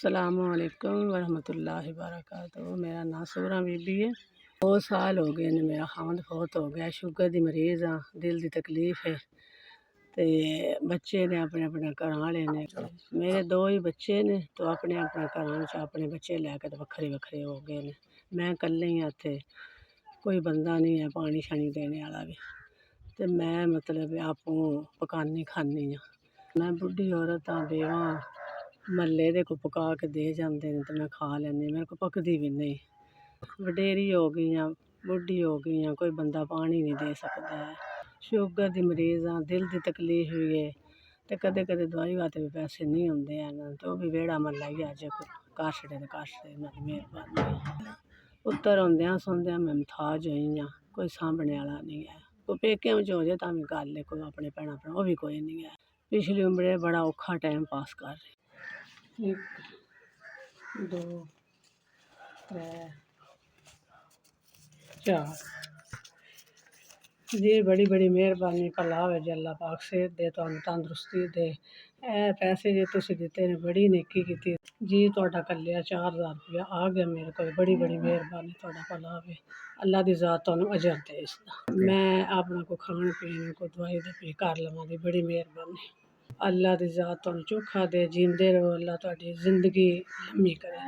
अस्सलामुअलैकुम वरहमतुल्लाहि वबरकातुहू। मेरा नाम सूरा बीबी है। 2 साल हो गए ने मेरा खामद फौत हो गया। शुगर दी मरीज़ हाँ, दिल दी तकलीफ है ते बच्चे ने अपने अपने घर वाले ने। मेरे 2 ही बच्चे ने तो अपने अपने घर च अपने बच्चे लैके ते वक्खरे वक्खरे हो गए ने। मैं कल्ले ही हाँ इत्थे, कोई बंदा नहीं है पानी शानी देने आह्ला भी। ते मैं मतलब आपूं पकानी खानी हाँ। मैं बुड्ढी औरत हाँ, बेवा हाँ। म्हल्ले दे को पका के दे जाते हैं तो मैं खा लैनी, मेरे को पकदी भी नहीं। वडेरी हो गई हाँ, बुढ़ी हो गई हाँ, कोई बंदा पानी नहीं दे सकता है। शुगर दी मरीज़ हाँ, दिल दी तकलीफ भी है ते कदे कदे दवाई वास्ते भी पैसे नहीं होंदे हैन ते ओह भी वेड़ा म्हल्ला ही अज्ज कर छड़े ते कर छड़े, इन्हां दी मेहरबानी। पुत्तर होंदेआं सौंदेआं मैं मथाज होई आं, कोई सांभने आह्ला नहीं है। कोई पेकेआं बिच्च हो जाए तां बी गल्ल है, कोई अपने भैनां भ्राऽ ओह् बी कोई नहीं है। पिछली उमरे बड़ा औखा टाइम पास कर रही। 1 2 3 4 जी बड़ी बड़ी मेहरबानी भला होवे जे अल्लाह पाक सेहत दे, तुहानूं तंदरुस्ती दे। पैसे जे तुसीं दित्ते ने बड़ी नेकी कीती जी। तुहाडा घल्लेआ 4000 रुपया आ गया मेरे कोल, बड़ी बड़ी मेहरबानी, तुहाडा भला होवे। अल्लाह दी ज़ात तुहानूं अजर दे इसदा। मैं अपना कोई खान पीन कोई दवाई दवूई घर लवां दी बड़ी मेहरबानी। अल्लाह दी ज़ात तुहानूं चोखा दे, जींदे रवो, अल्लाह तुहाडी जिंदगी लम्मी करे।